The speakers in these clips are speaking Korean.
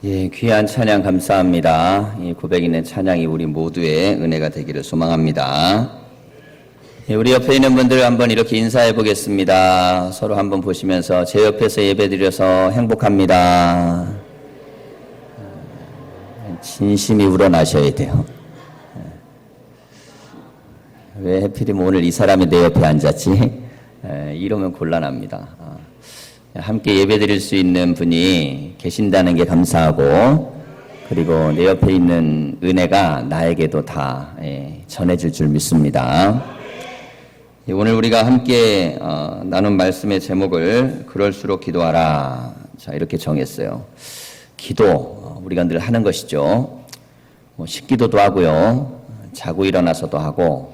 예, 귀한 찬양 감사합니다. 이 고백 있는 찬양이 우리 모두의 은혜가 되기를 소망합니다. 예, 우리 옆에 있는 분들 한번 이렇게 인사해 보겠습니다. 서로 한번 보시면서 제 옆에서 예배드려서 행복합니다. 진심이 우러나셔야 돼요. 왜 하필이면 오늘 이 사람이 내 옆에 앉았지? 이러면 곤란합니다. 함께 예배드릴 수 있는 분이 계신다는 게 감사하고, 그리고 내 옆에 있는 은혜가 나에게도 다 전해질 줄 믿습니다. 오늘 우리가 함께 나눈 말씀의 제목을 그럴수록 기도하라, 자 이렇게 정했어요. 기도 우리가 늘 하는 것이죠. 식기도도 하고요, 자고 일어나서도 하고,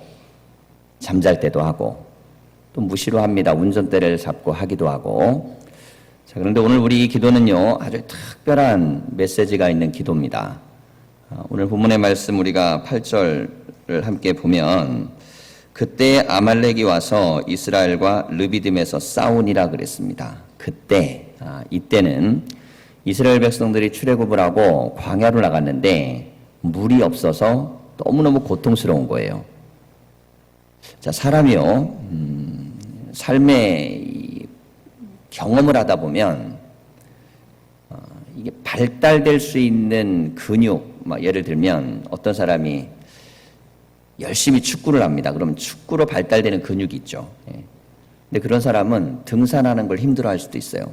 잠잘 때도 하고, 또 무시로 합니다. 운전대를 잡고 하기도 하고. 자, 그런데 오늘 우리 이 기도는요, 아주 특별한 메시지가 있는 기도입니다. 오늘 본문의 말씀 우리가 8절을 함께 보면, 그때 아말렉이 와서 이스라엘과 르비딤에서 싸우니라 그랬습니다. 그때, 이때는 이스라엘 백성들이 출애굽을 하고 광야로 나갔는데 물이 없어서 너무너무 고통스러운 거예요. 자, 사람이요, 삶의 경험을 하다 보면 이게 발달될 수 있는 근육, 예를 들면 어떤 사람이 열심히 축구를 합니다. 그러면 축구로 발달되는 근육이 있죠. 근데 그런 사람은 등산하는 걸 힘들어할 수도 있어요.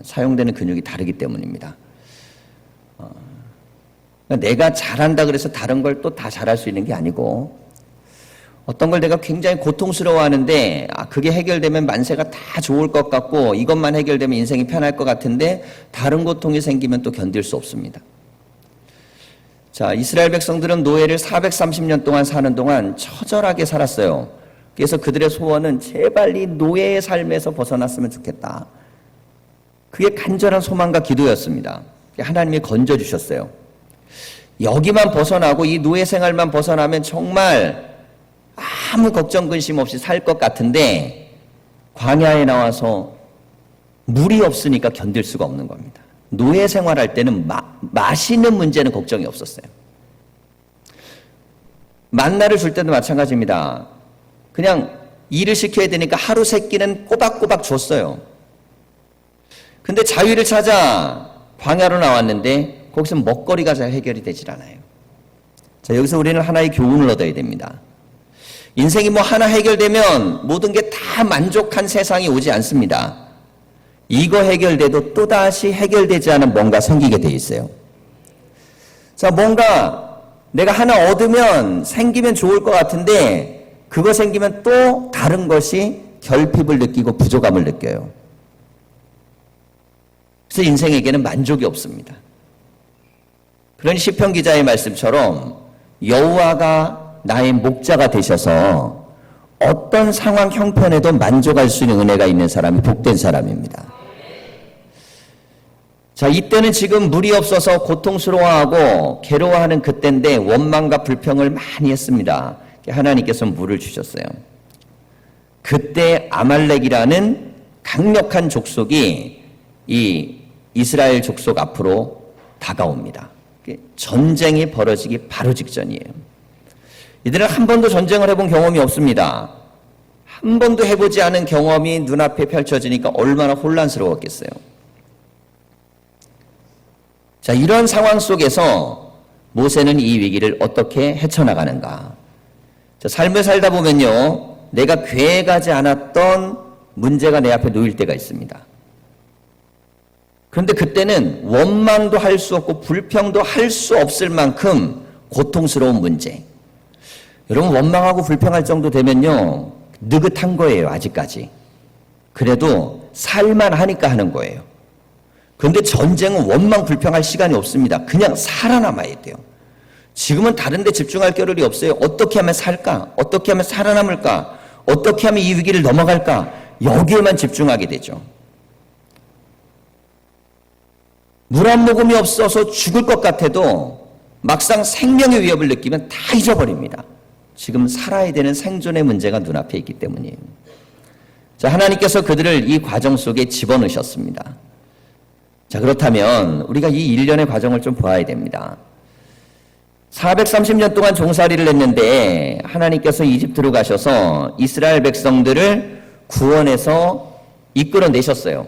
사용되는 근육이 다르기 때문입니다. 내가 잘한다 그래서 다른 걸 또 다 잘할 수 있는 게 아니고, 어떤 걸 내가 굉장히 고통스러워하는데 그게 해결되면 만세가 다 좋을 것 같고, 이것만 해결되면 인생이 편할 것 같은데 다른 고통이 생기면 또 견딜 수 없습니다. 자, 이스라엘 백성들은 노예를 430년 동안 사는 동안 처절하게 살았어요. 그래서 그들의 소원은 제발 이 노예의 삶에서 벗어났으면 좋겠다. 그게 간절한 소망과 기도였습니다. 하나님이 건져주셨어요. 여기만 벗어나고 이 노예 생활만 벗어나면 정말 아무 걱정 근심 없이 살 것 같은데, 광야에 나와서 물이 없으니까 견딜 수가 없는 겁니다. 노예 생활할 때는 마시는 문제는 걱정이 없었어요. 만나를 줄 때도 마찬가지입니다. 그냥 일을 시켜야 되니까 하루 세 끼는 꼬박꼬박 줬어요. 근데 자유를 찾아 광야로 나왔는데 거기서 먹거리가 잘 해결이 되질 않아요. 자, 여기서 우리는 하나의 교훈을 얻어야 됩니다. 인생이 하나 해결되면 모든 게 다 만족한 세상이 오지 않습니다. 이거 해결돼도 또다시 해결되지 않은 뭔가 생기게 돼 있어요. 자, 뭔가 내가 하나 얻으면 생기면 좋을 것 같은데, 그거 생기면 또 다른 것이 결핍을 느끼고 부족함을 느껴요. 그래서 인생에게는 만족이 없습니다. 그런 시편 기자의 말씀처럼 여호와가 나의 목자가 되셔서 어떤 상황 형편에도 만족할 수 있는 은혜가 있는 사람이 복된 사람입니다. 자, 이때는 지금 물이 없어서 고통스러워하고 괴로워하는 그때인데 원망과 불평을 많이 했습니다. 하나님께서 물을 주셨어요. 그때 아말렉이라는 강력한 족속이 이 이스라엘 족속 앞으로 다가옵니다. 전쟁이 벌어지기 바로 직전이에요. 이들은 한 번도 전쟁을 해본 경험이 없습니다. 한 번도 해보지 않은 경험이 눈앞에 펼쳐지니까 얼마나 혼란스러웠겠어요. 자, 이런 상황 속에서 모세는 이 위기를 어떻게 헤쳐나가는가? 자, 삶을 살다 보면요, 내가 계획하지 않았던 문제가 내 앞에 놓일 때가 있습니다. 그런데 그때는 원망도 할 수 없고 불평도 할 수 없을 만큼 고통스러운 문제. 여러분, 원망하고 불평할 정도 되면요, 느긋한 거예요, 아직까지. 그래도 살만하니까 하는 거예요. 그런데 전쟁은 원망, 불평할 시간이 없습니다. 그냥 살아남아야 돼요. 지금은 다른 데 집중할 겨를이 없어요. 어떻게 하면 살까? 어떻게 하면 살아남을까? 어떻게 하면 이 위기를 넘어갈까? 여기에만 집중하게 되죠. 물 한 모금이 없어서 죽을 것 같아도 막상 생명의 위협을 느끼면 다 잊어버립니다. 지금 살아야 되는 생존의 문제가 눈앞에 있기 때문이에요. 자, 하나님께서 그들을 이 과정 속에 집어넣으셨습니다. 자, 그렇다면 우리가 이 일련의 과정을 좀 보아야 됩니다. 430년 동안 종살이를 했는데 하나님께서 이집트로 가셔서 이스라엘 백성들을 구원해서 이끌어내셨어요.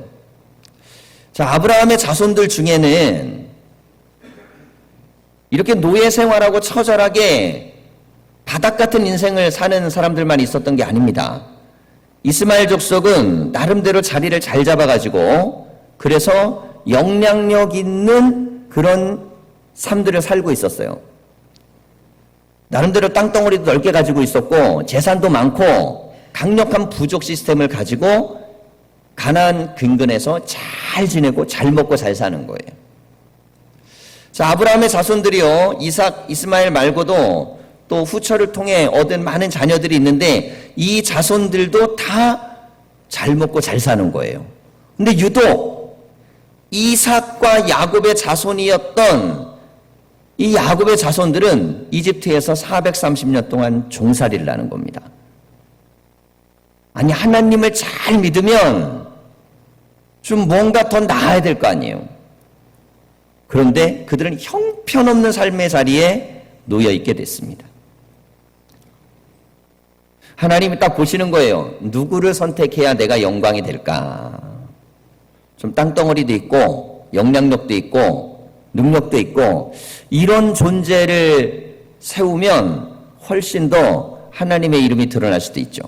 자, 아브라함의 자손들 중에는 이렇게 노예 생활하고 처절하게 바닥 같은 인생을 사는 사람들만 있었던 게 아닙니다. 이스마엘 족속은 나름대로 자리를 잘 잡아가지고 그래서 영향력 있는 그런 삶들을 살고 있었어요. 나름대로 땅덩어리도 넓게 가지고 있었고 재산도 많고 강력한 부족 시스템을 가지고 가나안 근근에서 잘 지내고 잘 먹고 잘 사는 거예요. 자, 아브라함의 자손들이요, 이삭, 이스마엘 말고도 또 후처를 통해 얻은 많은 자녀들이 있는데 이 자손들도 다 잘 먹고 잘 사는 거예요. 근데 유독 이삭과 야곱의 자손이었던 이 야곱의 자손들은 이집트에서 430년 동안 종살이를 하는 겁니다. 아니, 하나님을 잘 믿으면 좀 뭔가 더 나아야 될 거 아니에요. 그런데 그들은 형편없는 삶의 자리에 놓여 있게 됐습니다. 하나님이 딱 보시는 거예요. 누구를 선택해야 내가 영광이 될까? 좀 땅덩어리도 있고 영향력도 있고 능력도 있고 이런 존재를 세우면 훨씬 더 하나님의 이름이 드러날 수도 있죠.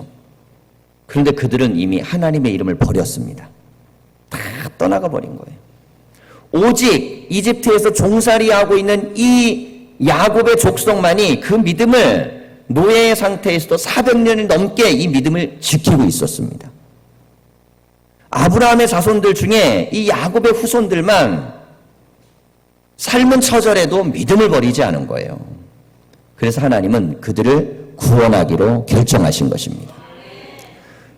그런데 그들은 이미 하나님의 이름을 버렸습니다. 다 떠나가 버린 거예요. 오직 이집트에서 종살이하고 있는 이 야곱의 족속만이 그 믿음을 노예의 상태에서도 400년이 넘게 이 믿음을 지키고 있었습니다. 아브라함의 자손들 중에 이 야곱의 후손들만 삶은 처절해도 믿음을 버리지 않은 거예요. 그래서 하나님은 그들을 구원하기로 결정하신 것입니다.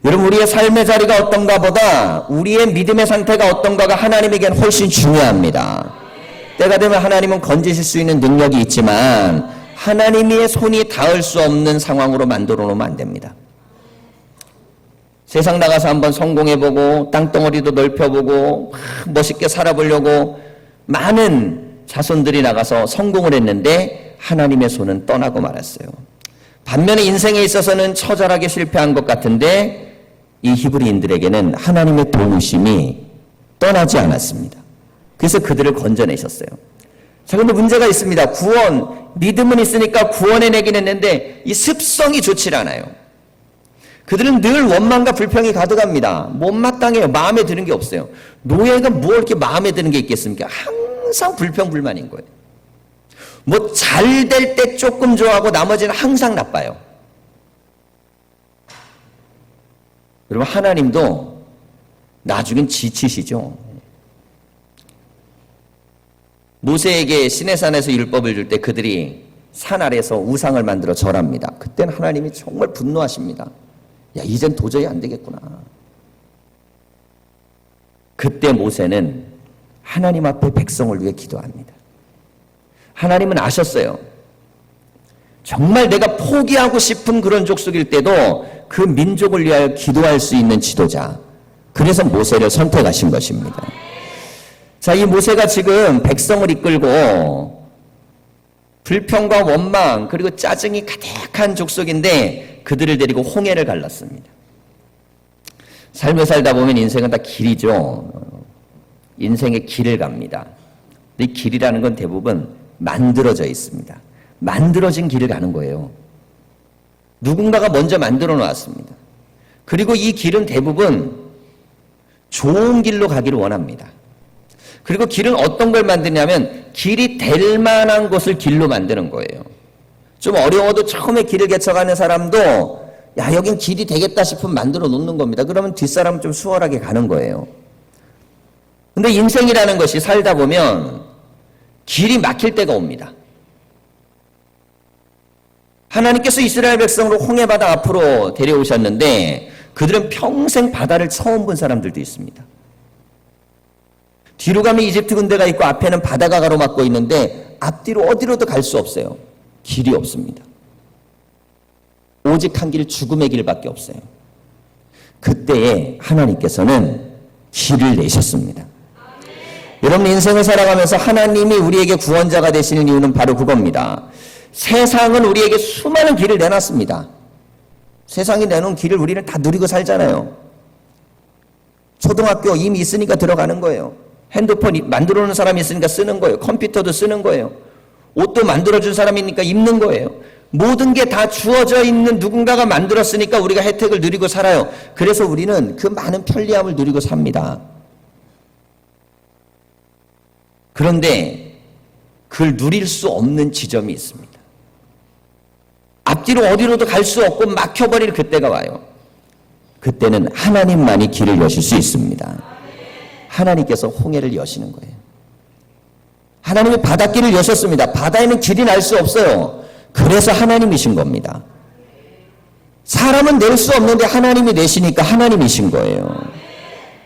여러분, 우리의 삶의 자리가 어떤가 보다 우리의 믿음의 상태가 어떤가가 하나님에게는 훨씬 중요합니다. 때가 되면 하나님은 건지실 수 있는 능력이 있지만 하나님의 손이 닿을 수 없는 상황으로 만들어 놓으면 안 됩니다. 세상 나가서 한번 성공해보고 땅덩어리도 넓혀보고 멋있게 살아보려고 많은 자손들이 나가서 성공을 했는데 하나님의 손은 떠나고 말았어요. 반면에 인생에 있어서는 처절하게 실패한 것 같은데 이 히브리인들에게는 하나님의 도우심이 떠나지 않았습니다. 그래서 그들을 건져내셨어요. 자, 그런데 문제가 있습니다. 믿음은 있으니까 구원해내긴 했는데 이 습성이 좋질 않아요. 그들은 늘 원망과 불평이 가득합니다. 못마땅해요. 마음에 드는 게 없어요. 노예가 뭐 이렇게 마음에 드는 게 있겠습니까? 항상 불평불만인 거예요. 뭐 잘 될 때 조금 좋아하고 나머지는 항상 나빠요. 여러분, 하나님도 나중엔 지치시죠. 모세에게 시내산에서 율법을 줄 때 그들이 산 아래에서 우상을 만들어 절합니다. 그때는 하나님이 정말 분노하십니다. 야, 이젠 도저히 안 되겠구나. 그때 모세는 하나님 앞에 백성을 위해 기도합니다. 하나님은 아셨어요. 정말 내가 포기하고 싶은 그런 족속일 때도 그 민족을 위하여 기도할 수 있는 지도자. 그래서 모세를 선택하신 것입니다. 자, 이 모세가 지금 백성을 이끌고 불평과 원망 그리고 짜증이 가득한 족속인데 그들을 데리고 홍해를 갈랐습니다. 삶을 살다 보면 인생은 다 길이죠. 인생의 길을 갑니다. 이 길이라는 건 대부분 만들어져 있습니다. 만들어진 길을 가는 거예요. 누군가가 먼저 만들어 놓았습니다. 그리고 이 길은 대부분 좋은 길로 가기를 원합니다. 그리고 길은 어떤 걸 만드냐면 길이 될 만한 곳을 길로 만드는 거예요. 좀 어려워도 처음에 길을 개척하는 사람도 야, 여긴 길이 되겠다 싶으면 만들어 놓는 겁니다. 그러면 뒷사람은 좀 수월하게 가는 거예요. 근데 인생이라는 것이 살다 보면 길이 막힐 때가 옵니다. 하나님께서 이스라엘 백성으로 홍해바다 앞으로 데려오셨는데 그들은 평생 바다를 처음 본 사람들도 있습니다. 뒤로 가면 이집트 군대가 있고 앞에는 바다가 가로막고 있는데 앞뒤로 어디로도 갈 수 없어요. 길이 없습니다. 오직 한 길, 죽음의 길밖에 없어요. 그때에 하나님께서는 길을 내셨습니다. 여러분 인생을 살아가면서 하나님이 우리에게 구원자가 되시는 이유는 바로 그겁니다. 세상은 우리에게 수많은 길을 내놨습니다. 세상이 내놓은 길을 우리는 다 누리고 살잖아요. 초등학교 이미 있으니까 들어가는 거예요. 핸드폰 만들어 놓은 사람이 있으니까 쓰는 거예요. 컴퓨터도 쓰는 거예요. 옷도 만들어준 사람이니까 입는 거예요. 모든 게 다 주어져 있는 누군가가 만들었으니까 우리가 혜택을 누리고 살아요. 그래서 우리는 그 많은 편리함을 누리고 삽니다. 그런데 그걸 누릴 수 없는 지점이 있습니다. 앞뒤로 어디로도 갈 수 없고 막혀버릴 그때가 와요. 그때는 하나님만이 길을 여실 수 있습니다. 하나님께서 홍해를 여시는 거예요. 하나님이 바닷길을 여셨습니다. 바다에는 길이 날 수 없어요. 그래서 하나님이신 겁니다. 사람은 낼 수 없는데 하나님이 내시니까 하나님이신 거예요.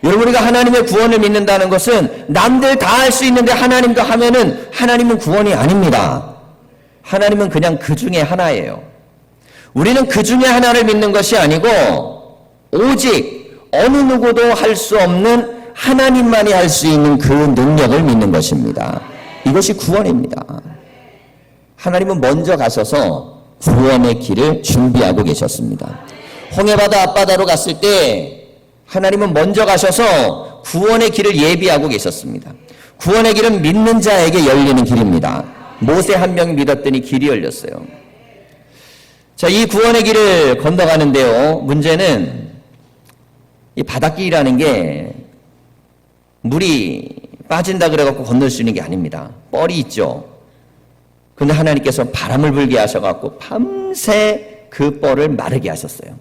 여러분, 우리가 하나님의 구원을 믿는다는 것은 남들 다 할 수 있는데 하나님도 하면은 하나님은 구원이 아닙니다. 하나님은 그냥 그 중에 하나예요. 우리는 그 중에 하나를 믿는 것이 아니고 오직 어느 누구도 할 수 없는 하나님만이 할 수 있는 그 능력을 믿는 것입니다. 이것이 구원입니다. 하나님은 먼저 가셔서 구원의 길을 준비하고 계셨습니다. 홍해바다 앞바다로 갔을 때 하나님은 먼저 가셔서 구원의 길을 예비하고 계셨습니다. 구원의 길은 믿는 자에게 열리는 길입니다. 모세 한 명이 믿었더니 길이 열렸어요. 자, 이 구원의 길을 건너가는데요. 문제는 이 바닷길이라는 게 물이 빠진다 그래갖고 건널 수 있는 게 아닙니다. 뻘이 있죠. 그런데 하나님께서 바람을 불게 하셔갖고 밤새 그 뻘을 마르게 하셨어요.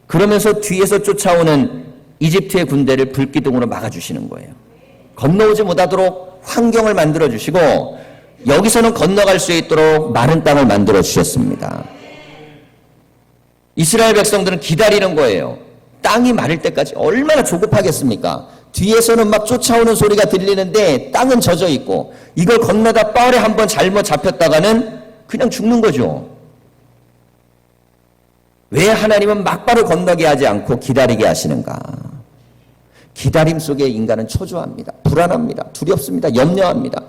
그러면서 뒤에서 쫓아오는 이집트의 군대를 불기둥으로 막아주시는 거예요. 건너오지 못하도록 환경을 만들어주시고 여기서는 건너갈 수 있도록 마른 땅을 만들어주셨습니다. 이스라엘 백성들은 기다리는 거예요. 땅이 마를 때까지 얼마나 조급하겠습니까? 뒤에서는 막 쫓아오는 소리가 들리는데 땅은 젖어 있고 이걸 건너다 뻘에 한번 잘못 잡혔다가는 그냥 죽는 거죠. 왜 하나님은 막바로 건너게 하지 않고 기다리게 하시는가? 기다림 속에 인간은 초조합니다. 불안합니다. 두렵습니다. 염려합니다.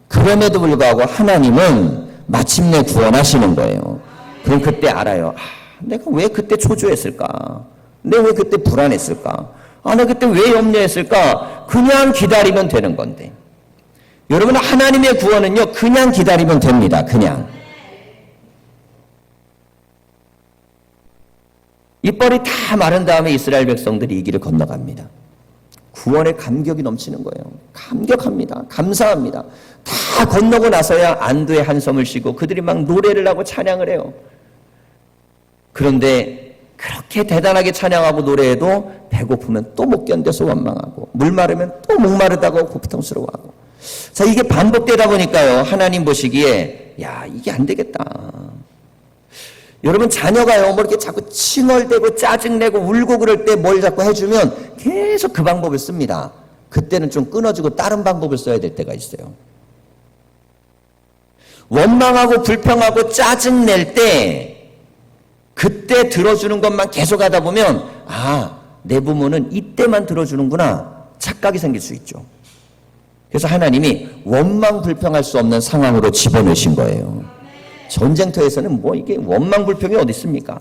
그럼에도 불구하고 하나님은 마침내 구원하시는 거예요. 그럼 그때 알아요. 내가 왜 그때 초조했을까? 내가 왜 그때 불안했을까? 내가 그때 왜 염려했을까? 그냥 기다리면 되는 건데. 여러분, 하나님의 구원은요, 그냥 기다리면 됩니다. 그냥. 이 뻘이 다 마른 다음에 이스라엘 백성들이 이 길을 건너갑니다. 구원의 감격이 넘치는 거예요. 감격합니다. 감사합니다. 다 건너고 나서야 안도의 한섬을 쉬고 그들이 막 노래를 하고 찬양을 해요. 그런데 그렇게 대단하게 찬양하고 노래해도 배고프면 또 못 견뎌서 원망하고 물 마르면 또 목마르다고 고통스러워하고. 자, 이게 반복되다 보니까요, 하나님 보시기에 야, 이게 안 되겠다. 여러분, 자녀가요 뭐 이렇게 자꾸 칭얼대고 짜증내고 울고 그럴 때 뭘 자꾸 해주면 계속 그 방법을 씁니다. 그때는 좀 끊어주고 다른 방법을 써야 될 때가 있어요. 원망하고 불평하고 짜증낼 때 그때 들어주는 것만 계속 하다 보면 내 부모는 이때만 들어주는구나 착각이 생길 수 있죠. 그래서 하나님이 원망 불평할 수 없는 상황으로 집어넣으신 거예요. 전쟁터에서는 뭐 이게 원망 불평이 어디 있습니까?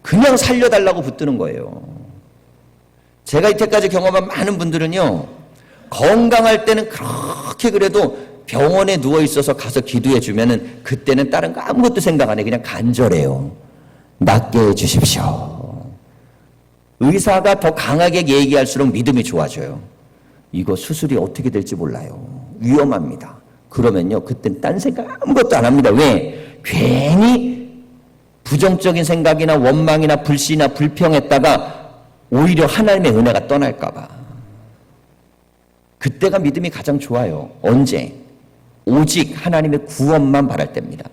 그냥 살려달라고 붙드는 거예요. 제가 이때까지 경험한 많은 분들은요, 건강할 때는 그렇게 그래도 병원에 누워 있어서 가서 기도해 주면은 그때는 다른 거 아무것도 생각 안 해. 그냥 간절해요. 낫게 해 주십시오. 의사가 더 강하게 얘기할수록 믿음이 좋아져요. 이거 수술이 어떻게 될지 몰라요. 위험합니다. 그러면요, 그땐 딴 생각 아무것도 안 합니다. 왜? 괜히 부정적인 생각이나 원망이나 불신이나 불평했다가 오히려 하나님의 은혜가 떠날까 봐. 그때가 믿음이 가장 좋아요. 언제? 오직 하나님의 구원만 바랄 때입니다.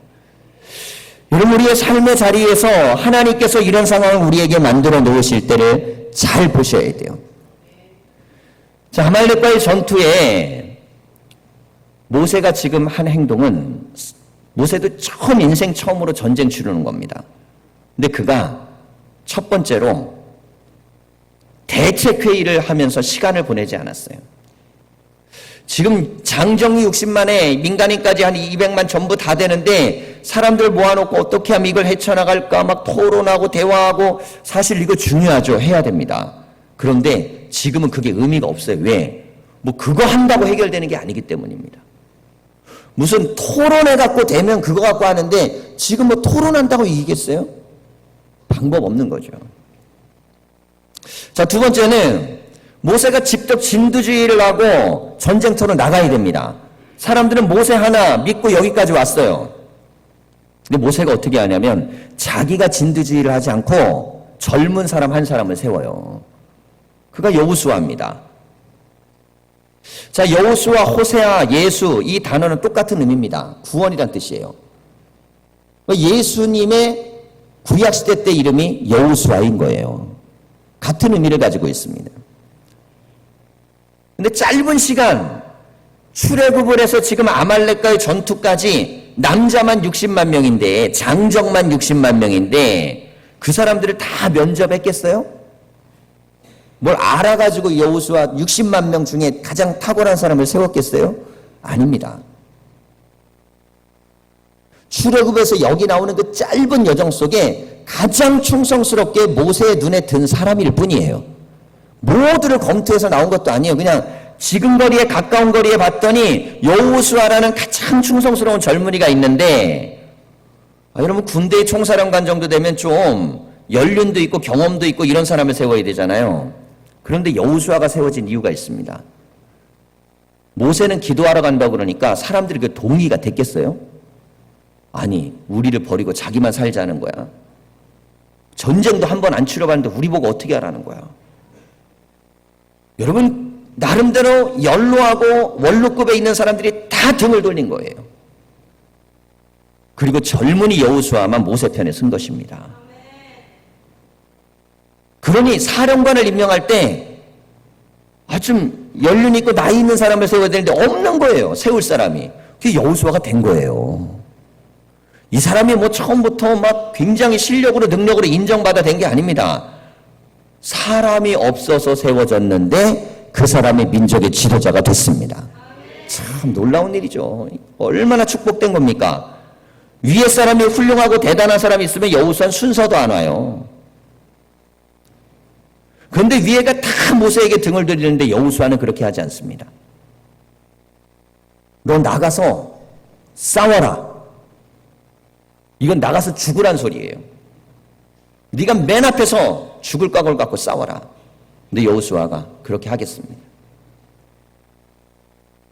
여러분, 우리의 삶의 자리에서 하나님께서 이런 상황을 우리에게 만들어 놓으실 때를 잘 보셔야 돼요. 자, 아말렉과의 전투에 모세가 지금 한 행동은 모세도 인생 처음으로 전쟁 치르는 겁니다. 근데 그가 첫 번째로 대책회의를 하면서 시간을 보내지 않았어요. 지금 장정이 60만에 민간인까지 한 200만 전부 다 되는데 사람들 모아놓고 어떻게 하면 이걸 헤쳐나갈까 막 토론하고 대화하고 사실 이거 중요하죠. 해야 됩니다. 그런데 지금은 그게 의미가 없어요. 왜? 뭐 그거 한다고 해결되는 게 아니기 때문입니다. 무슨 토론해 갖고 되면 그거 갖고 하는데 지금 뭐 토론한다고 이기겠어요? 방법 없는 거죠. 자, 두 번째는 모세가 직접 진두지휘를 하고 전쟁터로 나가야 됩니다. 사람들은 모세 하나 믿고 여기까지 왔어요. 근데 모세가 어떻게 하냐면 자기가 진두지휘를 하지 않고 젊은 사람 한 사람을 세워요. 그가 여호수아입니다. 자, 여호수아, 호세아, 예수 이 단어는 똑같은 의미입니다. 구원이란 뜻이에요. 예수님의 구약시대 때 이름이 여호수아인 거예요. 같은 의미를 가지고 있습니다. 근데 짧은 시간 출애굽을 해서 지금 아말렉과의 전투까지 남자만 60만 명인데 장정만 60만 명인데 그 사람들을 다 면접했겠어요? 뭘 알아가지고 여호수아 60만 명 중에 가장 탁월한 사람을 세웠겠어요? 아닙니다. 출애굽에서 여기 나오는 그 짧은 여정 속에 가장 충성스럽게 모세의 눈에 든 사람일 뿐이에요. 모두를 검토해서 나온 것도 아니에요. 그냥 지금 거리에 가까운 거리에 봤더니 여호수아라는 가장 충성스러운 젊은이가 있는데 여러분 군대의 총사령관 정도 되면 좀 연륜도 있고 경험도 있고 이런 사람을 세워야 되잖아요. 그런데 여호수아가 세워진 이유가 있습니다. 모세는 기도하러 간다고 그러니까 사람들이 그 동의가 됐겠어요? 아니, 우리를 버리고 자기만 살자는 거야. 전쟁도 한 번 안 치러봤는데 우리 보고 어떻게 하라는 거야. 여러분 나름대로 연로하고 원로급에 있는 사람들이 다 등을 돌린 거예요. 그리고 젊은이 여호수아만 모세 편에 선 것입니다. 그러니 사령관을 임명할 때 좀 연륜 있고 나이 있는 사람을 세워야 되는데 없는 거예요. 세울 사람이. 그게 여호수아가 된 거예요. 이 사람이 뭐 처음부터 막 굉장히 실력으로 능력으로 인정받아 된 게 아닙니다. 사람이 없어서 세워졌는데 그 사람이 민족의 지도자가 됐습니다. 참 놀라운 일이죠. 얼마나 축복된 겁니까? 위에 사람이 훌륭하고 대단한 사람이 있으면 여호수아는 순서도 안 와요. 그런데 위에가 다 모세에게 등을 돌리는데 여호수아는 그렇게 하지 않습니다. 너 나가서 싸워라. 이건 나가서 죽으란 소리예요. 네가 맨 앞에서 죽을 각오를 갖고 싸워라. 근데 여호수아가 그렇게 하겠습니다.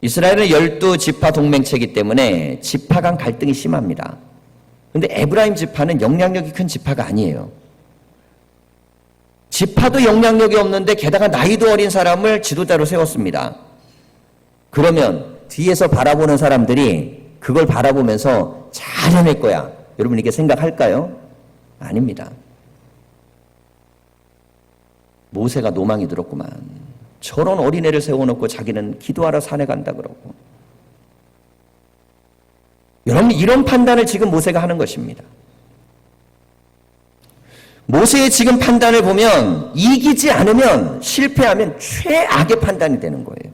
이스라엘은 12지파 동맹체이기 때문에 지파 간 갈등이 심합니다. 그런데 에브라임 지파는 영향력이 큰 지파가 아니에요. 지파도 영향력이 없는데 게다가 나이도 어린 사람을 지도자로 세웠습니다. 그러면 뒤에서 바라보는 사람들이 그걸 바라보면서 잘 해낼 거야. 여러분 이렇게 생각할까요? 아닙니다. 모세가 노망이 들었구만. 저런 어린애를 세워놓고 자기는 기도하러 산에 간다 그러고. 여러분 이런 판단을 지금 모세가 하는 것입니다. 모세의 지금 판단을 보면 이기지 않으면 실패하면 최악의 판단이 되는 거예요.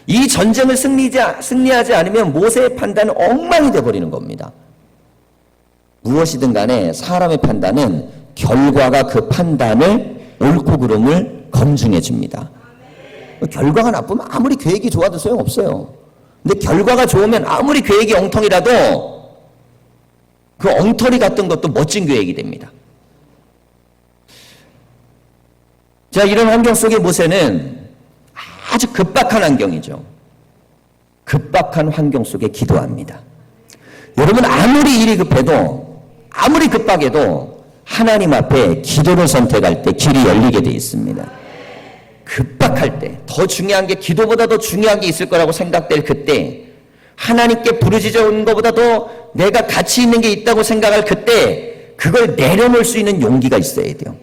이 전쟁을 승리하지 않으면 모세의 판단은 엉망이 되어버리는 겁니다. 무엇이든 간에 사람의 판단은 결과가 그 판단을 옳고 그름을 검증해 줍니다. 결과가 나쁘면 아무리 계획이 좋아도 소용없어요. 근데 결과가 좋으면 아무리 계획이 엉텅이라도 그 엉터리 같은 것도 멋진 계획이 됩니다. 자, 이런 환경 속에 모세는 아주 급박한 환경이죠. 급박한 환경 속에 기도합니다. 여러분 아무리 일이 급해도 아무리 급박해도 하나님 앞에 기도를 선택할 때 길이 열리게 돼 있습니다. 급박할 때 더 중요한 게 기도보다 더 중요한 게 있을 거라고 생각될 그때 하나님께 부르짖어 온 것보다도 내가 가치 있는 게 있다고 생각할 그때 그걸 내려놓을 수 있는 용기가 있어야 돼요.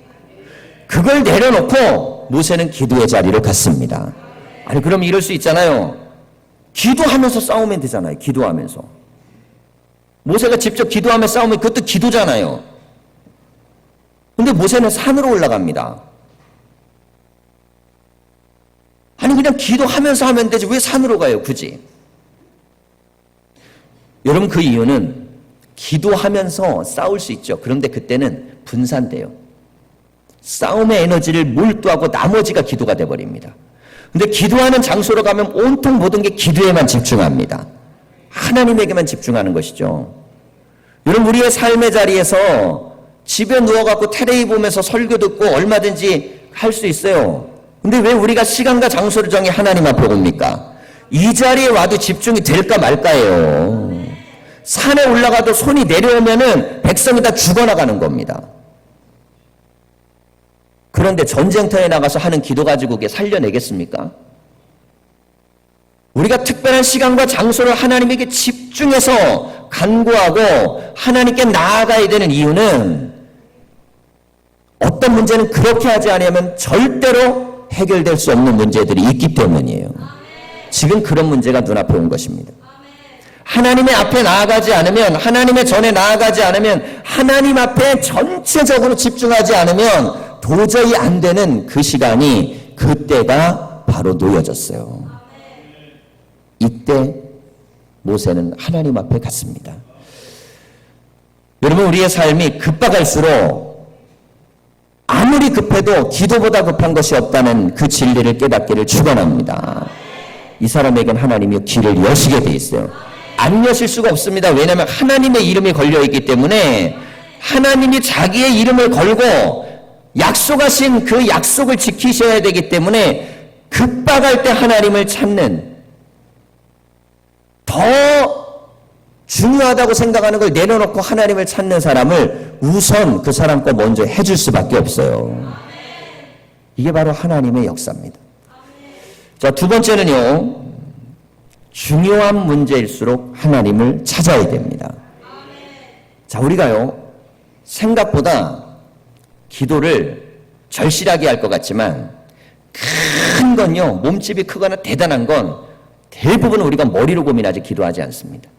그걸 내려놓고 모세는 기도의 자리로 갔습니다. 아니 그럼 이럴 수 있잖아요. 기도하면서 싸우면 되잖아요. 기도하면서. 모세가 직접 기도하며 싸우면 그것도 기도잖아요. 근데 모세는 산으로 올라갑니다. 아니 그냥 기도하면서 하면 되지 왜 산으로 가요 굳이? 여러분 그 이유는 기도하면서 싸울 수 있죠. 그런데 그때는 분산돼요. 싸움의 에너지를 몰두하고 나머지가 기도가 돼버립니다. 근데 기도하는 장소로 가면 온통 모든 게 기도에만 집중합니다. 하나님에게만 집중하는 것이죠. 여러분 우리의 삶의 자리에서 집에 누워갖고 텔레비 보면서 설교 듣고 얼마든지 할 수 있어요. 근데 왜 우리가 시간과 장소를 정해 하나님 앞에 옵니까? 이 자리에 와도 집중이 될까 말까예요. 산에 올라가도 손이 내려오면은 백성이 다 죽어나가는 겁니다. 그런데 전쟁터에 나가서 하는 기도 가지고 그게 살려내겠습니까? 우리가 특별한 시간과 장소를 하나님에게 집중해서 간구하고 하나님께 나아가야 되는 이유는 어떤 문제는 그렇게 하지 않으면 절대로 해결될 수 없는 문제들이 있기 때문이에요. 지금 그런 문제가 눈앞에 온 것입니다. 하나님의 앞에 나아가지 않으면, 하나님의 전에 나아가지 않으면, 하나님 앞에 전체적으로 집중하지 않으면 도저히 안 되는 그 시간이 그때가 바로 놓여졌어요. 이때 모세는 하나님 앞에 갔습니다. 여러분 우리의 삶이 급박할수록 아무리 급해도 기도보다 급한 것이 없다는 그 진리를 깨닫기를 축원합니다. 이 사람에겐 하나님이 길을 여시게 돼 있어요. 안 여실 수가 없습니다. 왜냐하면 하나님의 이름이 걸려있기 때문에 하나님이 자기의 이름을 걸고 약속하신 그 약속을 지키셔야 되기 때문에 급박할 때 하나님을 찾는 더 중요하다고 생각하는 걸 내려놓고 하나님을 찾는 사람을 우선 그 사람 거 먼저 해줄 수밖에 없어요. 이게 바로 하나님의 역사입니다. 자, 두 번째는요. 중요한 문제일수록 하나님을 찾아야 됩니다. 자, 우리가요. 생각보다 기도를 절실하게 할 것 같지만 큰 건요. 몸집이 크거나 대단한 건 대부분 우리가 머리로 고민하지 기도하지 않습니다.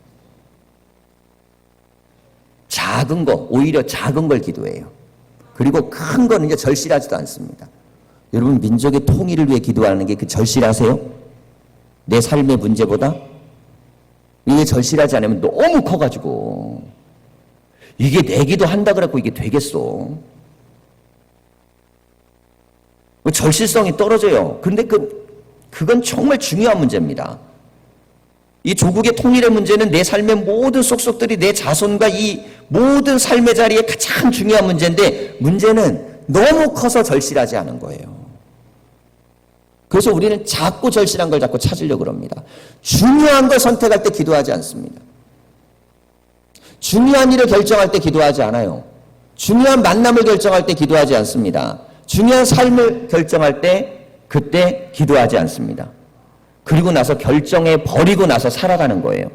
작은 거, 오히려 작은 걸 기도해요. 그리고 큰 거는 이제 절실하지도 않습니다. 여러분 민족의 통일을 위해 기도하는 게 그 절실하세요? 내 삶의 문제보다? 이게 절실하지 않으면 너무 커가지고 이게 내 기도한다 그래갖고 이게 되겠어? 절실성이 떨어져요. 그런데 그건 정말 중요한 문제입니다. 이 조국의 통일의 문제는 내 삶의 모든 속속들이 내 자손과 이 모든 삶의 자리에 가장 중요한 문제인데 문제는 너무 커서 절실하지 않은 거예요. 그래서 우리는 작고 절실한 걸 자꾸 찾으려고 합니다. 중요한 걸 선택할 때 기도하지 않습니다. 중요한 일을 결정할 때 기도하지 않아요. 중요한 만남을 결정할 때 기도하지 않습니다. 중요한 삶을 결정할 때 그때 기도하지 않습니다. 그리고 나서 결정해 버리고 나서 살아가는 거예요.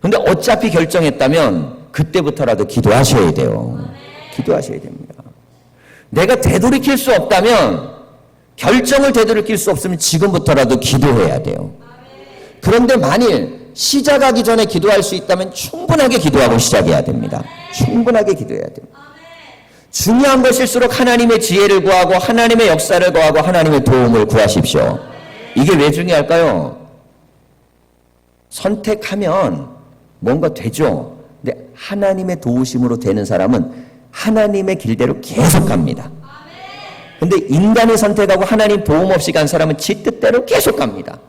근데 어차피 결정했다면 그때부터라도 기도하셔야 돼요. 기도하셔야 됩니다. 내가 되돌이킬 수 없다면 결정을 되돌이킬 수 없으면 지금부터라도 기도해야 돼요. 그런데 만일 시작하기 전에 기도할 수 있다면 충분하게 기도하고 시작해야 됩니다. 충분하게 기도해야 됩니다. 중요한 것일수록 하나님의 지혜를 구하고 하나님의 역사를 구하고 하나님의 도움을 구하십시오. 이게 왜 중요할까요? 선택하면 뭔가 되죠. 근데 하나님의 도우심으로 되는 사람은 하나님의 길대로 계속 갑니다. 근데 인간의 선택하고 하나님 도움 없이 간 사람은 지 뜻대로 계속 갑니다.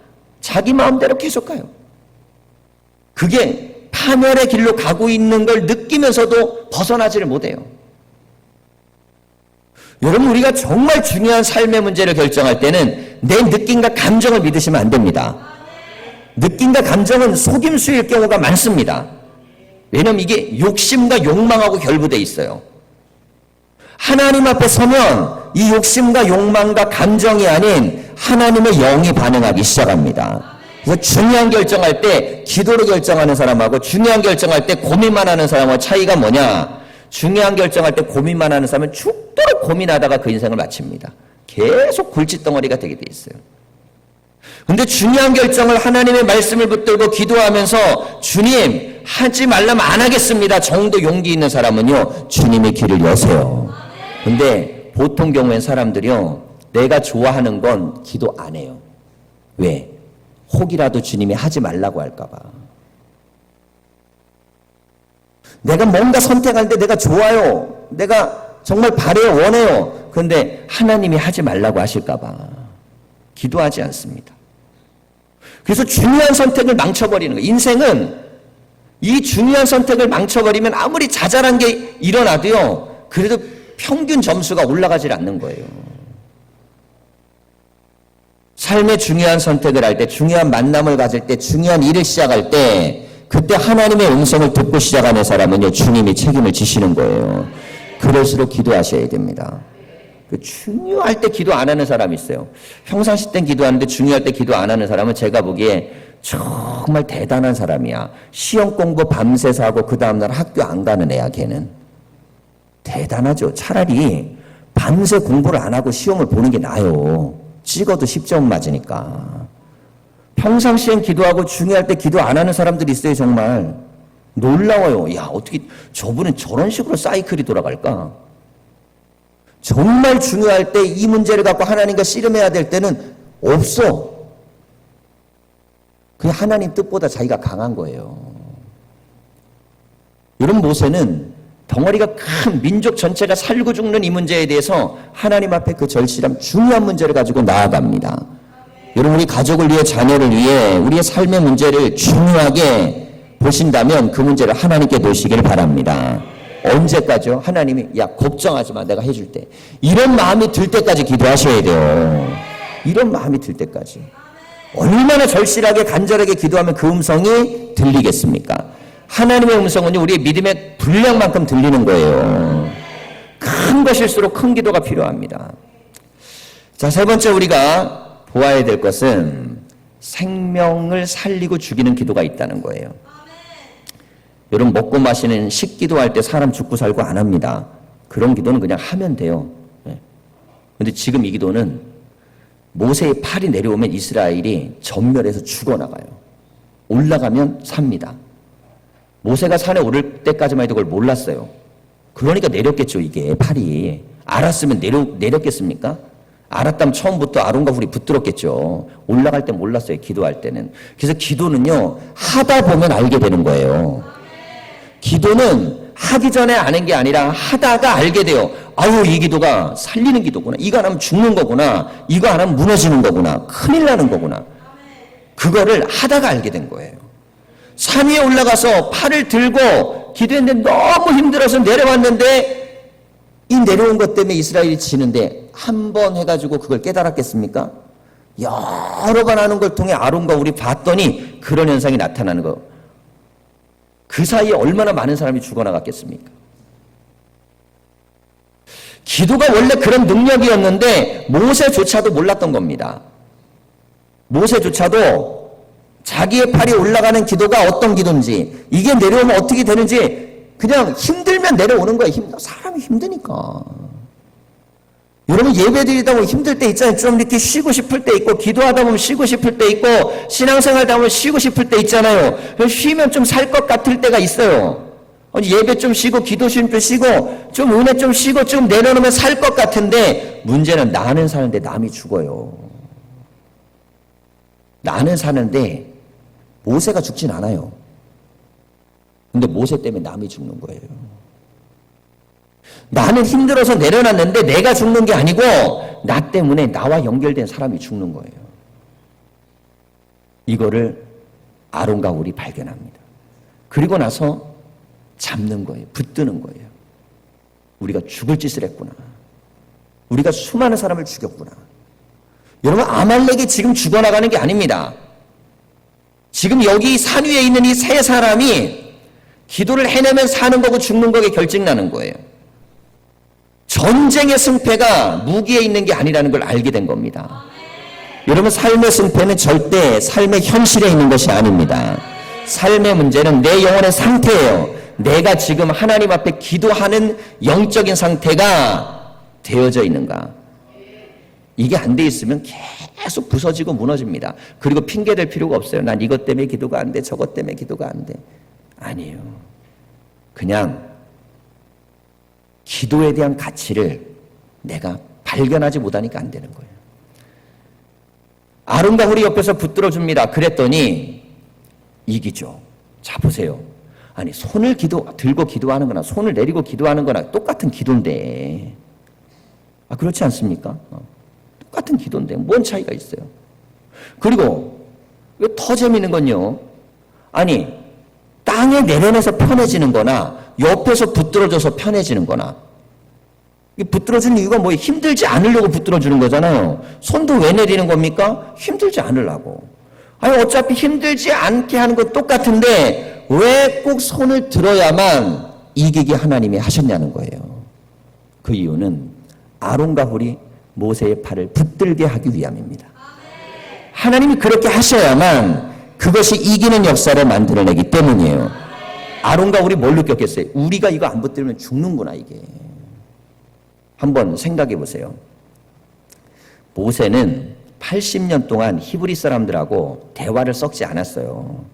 자기 마음대로 계속 가요. 그게 파멸의 길로 가고 있는 걸 느끼면서도 벗어나지를 못해요. 여러분 우리가 정말 중요한 삶의 문제를 결정할 때는 내 느낌과 감정을 믿으시면 안 됩니다. 느낌과 감정은 속임수일 경우가 많습니다. 왜냐하면 이게 욕심과 욕망하고 결부되어 있어요. 하나님 앞에 서면 이 욕심과 욕망과 감정이 아닌 하나님의 영이 반응하기 시작합니다. 그래서 중요한 결정할 때 기도로 결정하는 사람하고 중요한 결정할 때 고민만 하는 사람하고 차이가 뭐냐? 중요한 결정할 때 고민만 하는 사람은 죽도록 고민하다가 그 인생을 마칩니다. 계속 골칫덩어리가 되게 돼 있어요. 근데 중요한 결정을 하나님의 말씀을 붙들고 기도하면서 주님 하지 말라면 안 하겠습니다 정도 용기 있는 사람은요 주님의 길을 여세요. 근데 보통 경우엔 사람들이요 내가 좋아하는 건 기도 안 해요. 왜? 혹이라도 주님이 하지 말라고 할까 봐. 내가 뭔가 선택할 때 내가 좋아요. 내가 정말 바래요, 원해요. 그런데 하나님이 하지 말라고 하실까 봐 기도하지 않습니다. 그래서 중요한 선택을 망쳐버리는 거예요. 인생은 이 중요한 선택을 망쳐버리면 아무리 자잘한 게 일어나도요, 그래도 평균 점수가 올라가질 않는 거예요. 삶의 중요한 선택을 할 때, 중요한 만남을 가질 때, 중요한 일을 시작할 때, 그때 하나님의 음성을 듣고 시작하는 사람은요, 주님이 책임을 지시는 거예요. 그럴수록 기도하셔야 됩니다. 중요할 때 기도 안 하는 사람이 있어요. 평상시 땐 기도하는데 중요할 때 기도 안 하는 사람은 제가 보기에 정말 대단한 사람이야. 시험 공부 밤새서 하고 그 다음날 학교 안 가는 애야, 걔는. 대단하죠. 차라리 밤새 공부를 안 하고 시험을 보는 게 나아요. 찍어도 10점 맞으니까. 평상시엔 기도하고 중요할 때 기도 안 하는 사람들이 있어요. 정말 놀라워요. 야, 어떻게 저분은 저런 식으로 사이클이 돌아갈까? 정말 중요할 때 이 문제를 갖고 하나님과 씨름해야 될 때는 없어. 그냥 하나님 뜻보다 자기가 강한 거예요. 이런 모세는 덩어리가 큰 민족 전체가 살고 죽는 이 문제에 대해서 하나님 앞에 그 절실한 중요한 문제를 가지고 나아갑니다. 여러분, 우리 가족을 위해, 자녀를 위해 우리의 삶의 문제를 중요하게 보신다면 그 문제를 하나님께 놓으시길 바랍니다. 언제까지요? 하나님이 야, 걱정하지 마, 내가 해줄 때. 이런 마음이 들 때까지 기도하셔야 돼요. 이런 마음이 들 때까지. 얼마나 절실하게 간절하게 기도하면 그 음성이 들리겠습니까? 하나님의 음성은요, 우리의 믿음의 분량만큼 들리는 거예요. 큰 것일수록 큰 기도가 필요합니다. 자, 세 번째 우리가 보아야 될 것은 생명을 살리고 죽이는 기도가 있다는 거예요. 여러분, 먹고 마시는 식기도할 때 사람 죽고 살고 안 합니다. 그런 기도는 그냥 하면 돼요. 그런데 지금 이 기도는 모세의 팔이 내려오면 이스라엘이 전멸해서 죽어나가요. 올라가면 삽니다. 모세가 산에 오를 때까지만 해도 그걸 몰랐어요. 그러니까 내렸겠죠, 이게 팔이. 알았으면 내렸겠습니까? 알았다면 처음부터 아론과 훌이 붙들었겠죠. 올라갈 때 몰랐어요, 기도할 때는. 그래서 기도는요, 하다 보면 알게 되는 거예요. 기도는 하기 전에 아는 게 아니라 하다가 알게 돼요. 아유, 이 기도가 살리는 기도구나. 이거 안 하면 죽는 거구나. 이거 안 하면 무너지는 거구나. 큰일 나는 거구나. 그거를 하다가 알게 된 거예요. 산 위에 올라가서 팔을 들고 기도했는데 너무 힘들어서 내려왔는데 이 내려온 것 때문에 이스라엘이 지는데 한 번 해가지고 그걸 깨달았겠습니까? 여러 번 하는 걸 통해 아론과 훌이 봤더니 그런 현상이 나타나는 거. 그 사이에 얼마나 많은 사람이 죽어나갔겠습니까? 기도가 원래 그런 능력이었는데 모세조차도 몰랐던 겁니다. 모세조차도 자기의 팔이 올라가는 기도가 어떤 기도인지, 이게 내려오면 어떻게 되는지 그냥 힘들면 내려오는 거예요. 사람이 힘드니까. 여러분, 예배 드리다 보면 힘들 때 있잖아요. 좀 이렇게 쉬고 싶을 때 있고, 기도하다 보면 쉬고 싶을 때 있고, 신앙생활 하다 보면 쉬고 싶을 때 있잖아요. 쉬면 좀 살 것 같을 때가 있어요. 예배 좀 쉬고, 기도 좀 쉬고, 좀 은혜 좀 쉬고, 좀 내려놓으면 살 것 같은데, 문제는 나는 사는데 남이 죽어요. 나는 사는데 모세가 죽진 않아요. 근데 모세 때문에 남이 죽는 거예요. 나는 힘들어서 내려놨는데 내가 죽는 게 아니고 나 때문에 나와 연결된 사람이 죽는 거예요. 이거를 아론과 훌이 발견합니다. 그리고 나서 잡는 거예요. 붙드는 거예요. 우리가 죽을 짓을 했구나. 우리가 수많은 사람을 죽였구나. 여러분, 아말렉이 지금 죽어나가는 게 아닙니다. 지금 여기 산 위에 있는 이 세 사람이 기도를 해내면 사는 거고 죽는 거에 결정나는 거예요. 전쟁의 승패가 무기에 있는 게 아니라는 걸 알게 된 겁니다. 여러분, 삶의 승패는 절대 삶의 현실에 있는 것이 아닙니다. 삶의 문제는 내 영혼의 상태예요. 내가 지금 하나님 앞에 기도하는 영적인 상태가 되어져 있는가. 이게 안 돼 있으면 계속 부서지고 무너집니다. 그리고 핑계댈 필요가 없어요. 난 이것 때문에 기도가 안 돼, 저것 때문에 기도가 안 돼. 아니에요. 그냥 기도에 대한 가치를 내가 발견하지 못하니까 안 되는 거예요. 아론과 훌이 옆에서 붙들어 줍니다. 그랬더니 이기죠. 자, 보세요. 아니, 손을 들고 기도하는 거나 손을 내리고 기도하는 거나 똑같은 기도인데, 그렇지 않습니까? 똑같은 기도인데 뭔 차이가 있어요? 그리고 더 재미있는 건요, 아니, 땅에 내려놔서 편해지는 거나 옆에서 붙들어줘서 편해지는 거나, 붙들어주는 이유가 뭐예요? 힘들지 않으려고 붙들어주는 거잖아요. 손도 왜 내리는 겁니까? 힘들지 않으려고. 아니, 어차피 힘들지 않게 하는 건 똑같은데 왜 꼭 손을 들어야만 이기게 하나님이 하셨냐는 거예요. 그 이유는 아론과 훌이 모세의 팔을 붙들게 하기 위함입니다. 하나님이 그렇게 하셔야만 그것이 이기는 역사를 만들어내기 때문이에요. 아론과 훌이 뭘 느꼈겠어요? 우리가 이거 안 붙들면 죽는구나, 이게. 한번 생각해 보세요. 모세는 80년 동안 히브리 사람들하고 대화를 섞지 않았어요.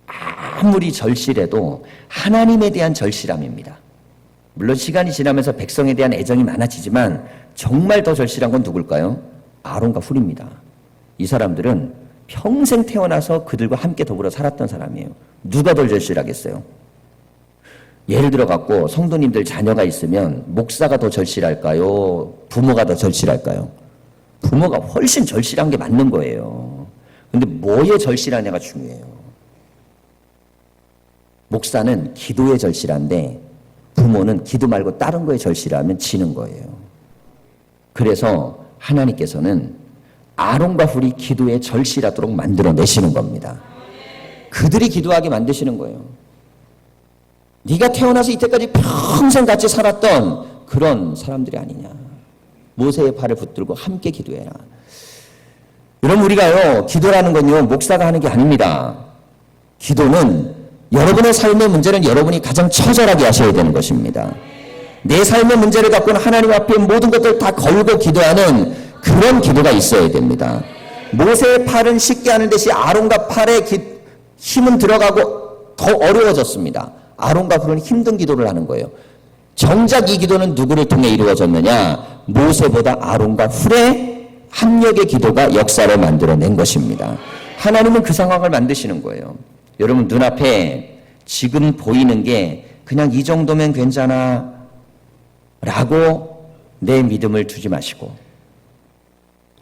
아무리 절실해도 하나님에 대한 절실함입니다. 물론 시간이 지나면서 백성에 대한 애정이 많아지지만 정말 더 절실한 건 누굴까요? 아론과 훌입니다. 이 사람들은 평생 태어나서 그들과 함께 더불어 살았던 사람이에요. 누가 더 절실하겠어요? 예를 들어 갖고 성도님들 자녀가 있으면 목사가 더 절실할까요? 부모가 더 절실할까요? 부모가 훨씬 절실한 게 맞는 거예요. 근데 뭐에 절실하냐가 중요해요. 목사는 기도에 절실한데 부모는 기도 말고 다른 거에 절실하면 지는 거예요. 그래서 하나님께서는 아론과 훌이 기도에 절실하도록 만들어내시는 겁니다. 그들이 기도하게 만드시는 거예요. 네가 태어나서 이때까지 평생 같이 살았던 그런 사람들이 아니냐. 모세의 팔을 붙들고 함께 기도해라. 여러분, 우리가요, 기도라는 건요, 목사가 하는 게 아닙니다. 기도는 여러분의 삶의 문제는 여러분이 가장 처절하게 하셔야 되는 것입니다. 내 삶의 문제를 갖고는 하나님 앞에 모든 것들을 다 걸고 기도하는 그런 기도가 있어야 됩니다. 모세의 팔은 쉽게 하는 대신 아론과 팔에 힘은 들어가고 더 어려워졌습니다. 아론과 훌은 힘든 기도를 하는 거예요. 정작 이 기도는 누구를 통해 이루어졌느냐? 모세보다 아론과 훌의 합력의 기도가 역사를 만들어낸 것입니다. 하나님은 그 상황을 만드시는 거예요. 여러분, 눈앞에 지금 보이는 게 그냥 이 정도면 괜찮아 라고 내 믿음을 두지 마시고,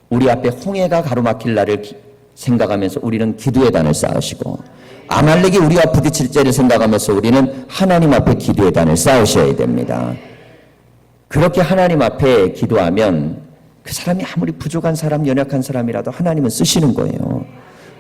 우리 앞에 홍해가 가로막힐 날을 생각하면서 우리는 기도의 단을 쌓으시고, 아말렉이 우리와 부딪힐 때를 생각하면서 우리는 하나님 앞에 기도의 단을 쌓으셔야 됩니다. 그렇게 하나님 앞에 기도하면 그 사람이 아무리 부족한 사람, 연약한 사람이라도 하나님은 쓰시는 거예요.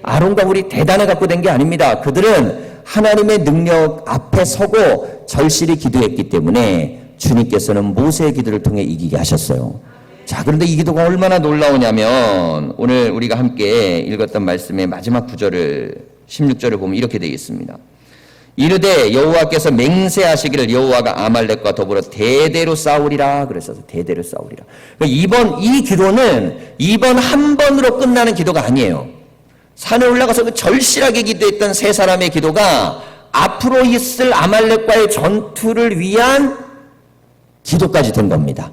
아론과 훌이 대단을 갖고 된 게 아닙니다. 그들은 하나님의 능력 앞에 서고 절실히 기도했기 때문에 주님께서는 모세의 기도를 통해 이기게 하셨어요. 자, 그런데 이 기도가 얼마나 놀라우냐면 오늘 우리가 함께 읽었던 말씀의 마지막 구절을 16절을 보면 이렇게 되어 있습니다. 이르되 여호와께서 맹세하시기를 여호와가 아말렉과 더불어 대대로 싸우리라 그랬어서 대대로 싸우리라. 이 기도는 이번 한 번으로 끝나는 기도가 아니에요. 산에 올라가서 절실하게 기도했던 세 사람의 기도가 앞으로 있을 아말렉과의 전투를 위한 기도까지 된 겁니다.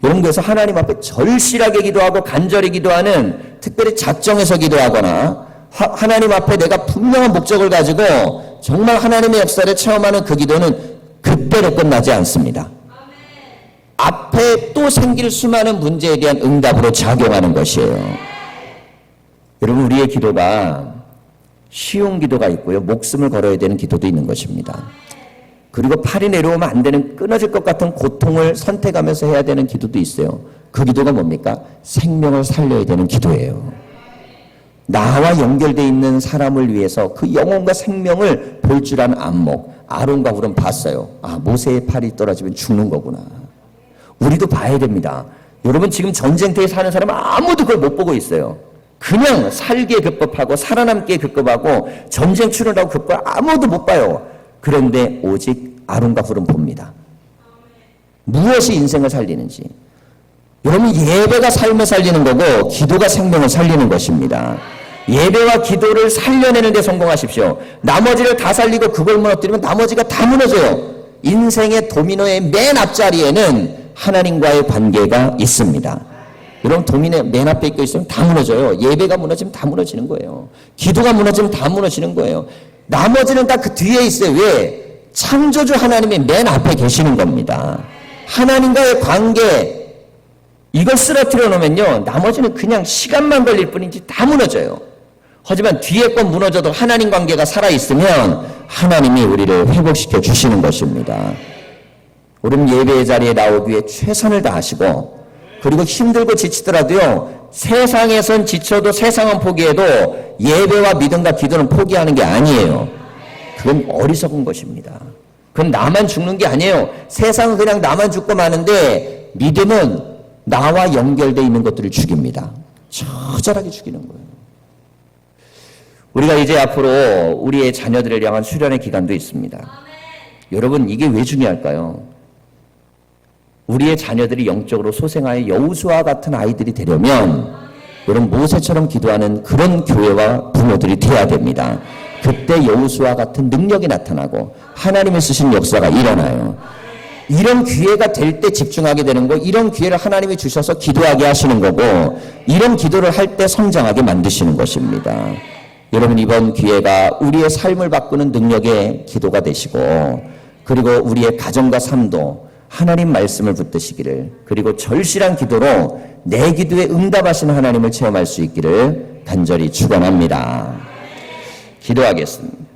여러분, 그래서 하나님 앞에 절실하게 기도하고 간절히 기도하는, 특별히 작정해서 기도하거나 하나님 앞에 내가 분명한 목적을 가지고 정말 하나님의 역사를 체험하는 그 기도는 그때로 끝나지 않습니다. 앞에 또 생길 수많은 문제에 대한 응답으로 작용하는 것이에요. 여러분, 우리의 기도가 쉬운 기도가 있고요, 목숨을 걸어야 되는 기도도 있는 것입니다. 그리고 팔이 내려오면 안 되는, 끊어질 것 같은 고통을 선택하면서 해야 되는 기도도 있어요. 그 기도가 뭡니까? 생명을 살려야 되는 기도예요. 나와 연결되어 있는 사람을 위해서 그 영혼과 생명을 볼 줄 아는 안목, 아론과 훌은 봤어요. 아, 모세의 팔이 떨어지면 죽는 거구나. 우리도 봐야 됩니다. 여러분, 지금 전쟁터에 사는 사람은 아무도 그걸 못 보고 있어요. 그냥 살기에 급급하고 살아남기에 급급하고 전쟁 치르라고 급급, 아무도 못 봐요. 그런데 오직 아론과 훌은 봅니다. 무엇이 인생을 살리는지. 여러분, 예배가 삶을 살리는 거고 기도가 생명을 살리는 것입니다. 예배와 기도를 살려내는 데 성공하십시오. 나머지를 다 살리고 그걸 무너뜨리면 나머지가 다 무너져요. 인생의 도미노의 맨 앞자리에는 하나님과의 관계가 있습니다. 여러분 도민의 맨 앞에 있고 있으면 다 무너져요. 예배가 무너지면 다 무너지는 거예요. 기도가 무너지면 다 무너지는 거예요. 나머지는 다 그 뒤에 있어요. 왜? 창조주 하나님이 맨 앞에 계시는 겁니다. 하나님과의 관계, 이걸 쓰러뜨려 놓으면요, 나머지는 그냥 시간만 걸릴 뿐이지 다 무너져요. 하지만 뒤에 건 무너져도 하나님 관계가 살아있으면 하나님이 우리를 회복시켜 주시는 것입니다. 우리는 예배의 자리에 나오기 위해 최선을 다하시고, 그리고 힘들고 지치더라도요, 세상에선 지쳐도 세상은 포기해도 예배와 믿음과 기도는 포기하는 게 아니에요. 그건 어리석은 것입니다. 그건 나만 죽는 게 아니에요. 세상은 그냥 나만 죽고 마는데 믿음은 나와 연결되어 있는 것들을 죽입니다. 처절하게 죽이는 거예요. 우리가 이제 앞으로 우리의 자녀들을 향한 수련의 기간도 있습니다. 여러분, 이게 왜 중요할까요? 우리의 자녀들이 영적으로 소생하여 여호수아와 같은 아이들이 되려면 여러분 모세처럼 기도하는 그런 교회와 부모들이 되어야 됩니다. 그때 여호수아와 같은 능력이 나타나고 하나님이 쓰신 역사가 일어나요. 이런 기회가 될 때 집중하게 되는 거, 이런 기회를 하나님이 주셔서 기도하게 하시는 거고, 이런 기도를 할 때 성장하게 만드시는 것입니다. 여러분, 이번 기회가 우리의 삶을 바꾸는 능력의 기도가 되시고, 그리고 우리의 가정과 삶도 하나님 말씀을 붙드시기를, 그리고 절실한 기도로 내 기도에 응답하시는 하나님을 체험할 수 있기를 간절히 축원합니다. 기도하겠습니다.